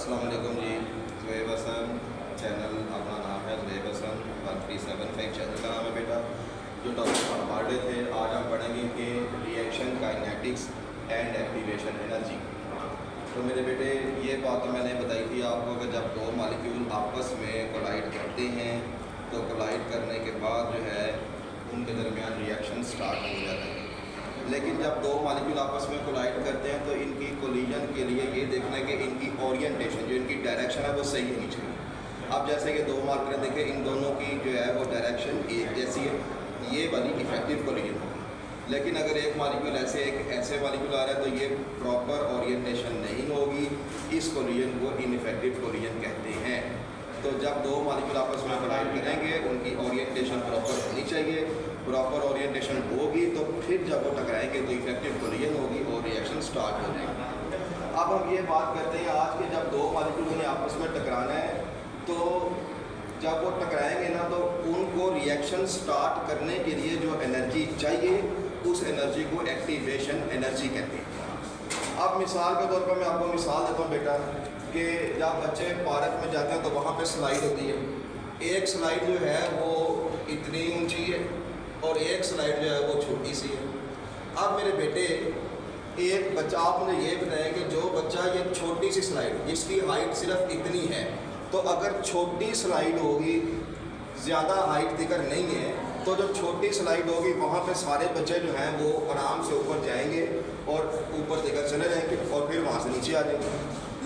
अस्सलाम वालेकुम जी। ज़ुहैब हसन चैनल, अपना नाम है ज़ुहैब हसन 1375 चैनल का नाम है बेटा। जो टॉपिक हम पढ़ रहे थे, आज हम पढ़ेंगे कि reaction kinetics and activation energy. तो मेरे बेटे ये बात तो मैंने बताई थी आपको कि जब दो मॉलिक्यूल आपस में कोलाइड करते हैं तो कोलाइड करने के बाद जो है उनके दरमियान रिएक्शन स्टार्ट हो जाता है। लेकिन जब दो मॉलिक्यूल आपस में कोलाइड करते हैं तो इनकी कोलिजन के लिए ये देखना है कि इनकी ओरिएंटेशन, जो इनकी डायरेक्शन है, वो सही होनी चाहिए। अब जैसे कि दो मॉलिक्यूल देखें, इन दोनों की जो है वो डायरेक्शन एक जैसी है, ये वाली इफेक्टिव कोलिजन होगी। लेकिन अगर एक मॉलिक्यूल ऐसे मॉलिक्यूल आ रहा है तो ये प्रॉपर ओरिएंटेशन नहीं होगी, इस कोलिजन को इनइफेक्टिव कोलिजन कहते हैं। तो जब दो मॉलिक्यूल आपस में कोलाइड करेंगे उनकी ओरिएंटेशन प्रॉपर होनी चाहिए। प्रॉपर ओरिएंटेशन होगी तो फिर जब वो टकराएंगे तो इफेक्टिव कोलिजन होगी और रिएक्शन स्टार्ट हो जाएगी। अब हम ये बात करते हैं आज के, जब दो मॉलिक्यूल ने आपस में टकराना है तो जब वो टकराएंगे ना तो उनको रिएक्शन स्टार्ट करने के लिए जो एनर्जी चाहिए उस एनर्जी को एक्टिवेशन एनर्जी कहते हैं। अब मिसाल के तौर पर मैं आपको मिसाल देता हूँ बेटा कि जब बच्चे पार्क में जाते हैं तो वहाँ पे स्लाइड होती है। एक स्लाइड जो है वो इतनी ऊंची है और एक स्लाइड जो है वो छोटी सी है। अब मेरे बेटे, एक बच्चा, आप मुझे ये बताएं कि जो बच्चा ये छोटी सी स्लाइड जिसकी हाइट सिर्फ इतनी है, तो अगर छोटी स्लाइड होगी, ज़्यादा हाइट दिगर नहीं है, तो जो छोटी स्लाइड होगी वहाँ पे सारे बच्चे जो हैं वो आराम से ऊपर जाएंगे और ऊपर दिगर चले जाएंगे और फिर वहाँ से नीचे आ जाएंगे।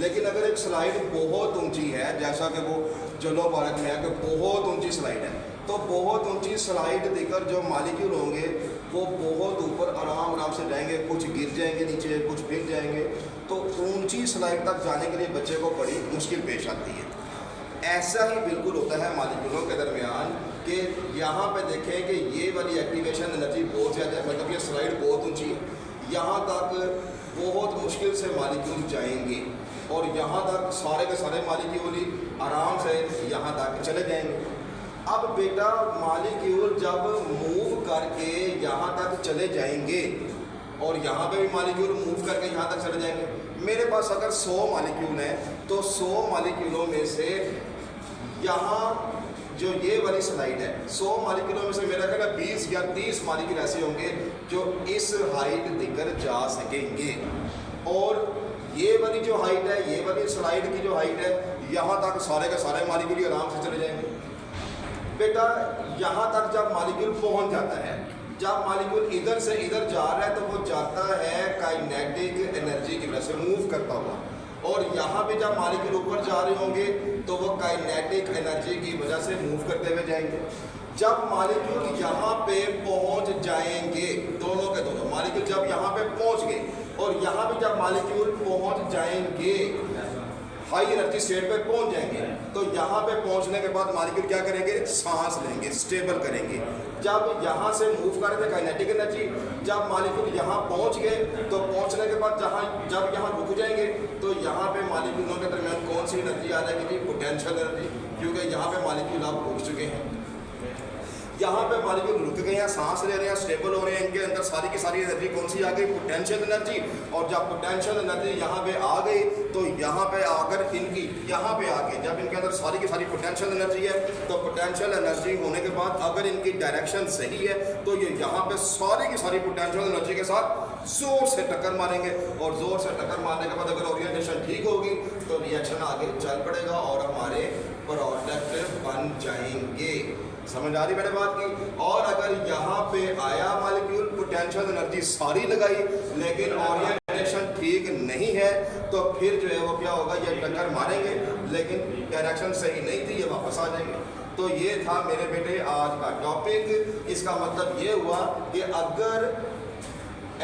लेकिन अगर एक स्लाइड बहुत ऊंची है, जैसा कि वो जलो पार्क में है कि बहुत ऊंची स्लाइड है, तो बहुत ऊंची स्लाइड देकर जो मॉलिक्यूल होंगे वो बहुत ऊपर आराम से जाएंगे, कुछ गिर जाएंगे नीचे, कुछ फिर जाएंगे। तो ऊंची स्लाइड तक जाने के लिए बच्चे को बड़ी मुश्किल पेश आती है। ऐसा ही बिल्कुल होता है मॉलिक्यूलों के दरमियान कि यहाँ पे देखें कि ये वाली एक्टिवेशन एनर्जी बहुत ज़्यादा है, मतलब ये स्लाइड बहुत ऊंची है, यहाँ तक बहुत मुश्किल से मॉलिक्यूल जाएंगे और यहाँ तक सारे के सारे मॉलिक्यूल ही आराम से यहाँ तक चले जाएंगे। अब बेटा मॉलिक्यूल जब मूव करके यहाँ तक चले जाएंगे और यहाँ पे भी मॉलिक्यूल मूव करके यहाँ तक चले जाएंगे, मेरे पास अगर 100 मॉलिक्यूल हैं तो 100 मॉलिक्यूलों में से यहाँ जो ये वाली स्लाइड है, 100 मॉलिक्यूलों में से मेरा ख्याल है 20 या 30 मॉलिक्यूल ऐसे होंगे जो इस हाइट दिक्कर जा सकेंगे। और ये वाली जो हाइट है, ये वाली स्लाइड की जो हाइट है, यहाँ तक सारे के सारे मॉलिक्यूल आराम से चले जाएंगे। बेटा यहाँ तक जब मॉलिक्यूल पहुँच जाता है, जब मॉलिक्यूल इधर से इधर जा रहा है तो वो जाता है काइनेटिक एनर्जी की वजह से मूव करता हुआ, और यहाँ पे जब मॉलिक्यूल ऊपर जा रहे होंगे तो वो काइनेटिक एनर्जी की वजह से मूव करते हुए जाएंगे। जब मॉलिक्यूल यहाँ पे पहुँच जाएंगे, दोनों के दोनों मॉलिक्यूल जब यहाँ पे पहुँच गए और यहाँ पे जब मॉलिक्यूल पहुँच जाएंगे, हाई एनर्जी स्टेट पे पहुंच जाएंगे, तो यहाँ पे पहुंचने के बाद मॉलिक्यूल क्या करेंगे, सांस लेंगे, स्टेबल करेंगे। जब यहाँ से मूव कर रहे थे काइनेटिक एनर्जी, जब मॉलिक्यूल यहाँ पहुंच गए तो पहुंचने के बाद जब यहाँ रुक जाएंगे तो यहाँ पे मॉलिक्यूलों के दरमियान कौन सी एनर्जी आ जाएगी, पोटेंशियल एनर्जी, क्योंकि यहाँ पे मॉलिक्यूल आप रुक चुके हैं। यहाँ पे मॉलिक्यूल रुक गए हैं, सांस ले रहे हैं, स्टेबल हो रहे हैं, इनके अंदर सारी की सारी एनर्जी कौन सी आ गई, पोटेंशियल एनर्जी। और जब पोटेंशियल एनर्जी यहाँ पे आ गई तो यहाँ पे आकर इनकी यहाँ पे आके जब इनके अंदर सारी की सारी पोटेंशियल एनर्जी है, तो पोटेंशियल एनर्जी होने के बाद अगर इनकी डायरेक्शन सही है तो ये यहाँ पे सारी की सारी पोटेंशियल एनर्जी के साथ जोर से टक्कर मारेंगे, और जोर से टक्कर मारने के बाद अगर ओरिएंटेशन ठीक होगी तो रिएक्शन आगे चल पड़ेगा और हमारे प्रोडक्ट बन जाएंगे। समझ आ रही मेरे बात की। और अगर यहाँ पे आया मॉलिक्यूल, पोटेंशियल एनर्जी सारी लगाई लेकिन ओरिएंटेशन ठीक नहीं है, तो फिर जो है वो क्या होगा, ये टक्कर मारेंगे लेकिन डायरेक्शन सही नहीं थी, ये वापस आ जाएंगे। तो ये था मेरे बेटे आज का टॉपिक। इसका मतलब ये हुआ कि अगर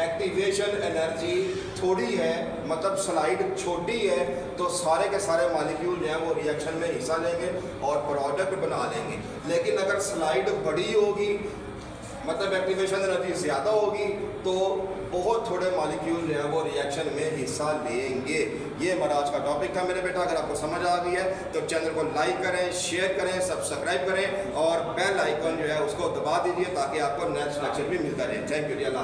एक्टिवेशन एनर्जी थोड़ी है, मतलब स्लाइड छोटी है, तो सारे के सारे मॉलिक्यूल जो हैं वो रिएक्शन में हिस्सा लेंगे और प्रोडक्ट बना लेंगे। लेकिन अगर स्लाइड बड़ी होगी, मतलब एक्टिवेशन एनर्जी ज़्यादा होगी, तो बहुत थोड़े मॉलिक्यूल जो है वो रिएक्शन में हिस्सा लेंगे। ये हमारा आज का टॉपिक था मेरे बेटा। अगर आपको समझ आ गई है तो चैनल को लाइक करें, शेयर करें, सब्सक्राइब करें और बेल आइकन जो है उसको दबा दीजिए ताकि आपको नेक्स्ट लेक्चर भी मिलता रहे। Thank you.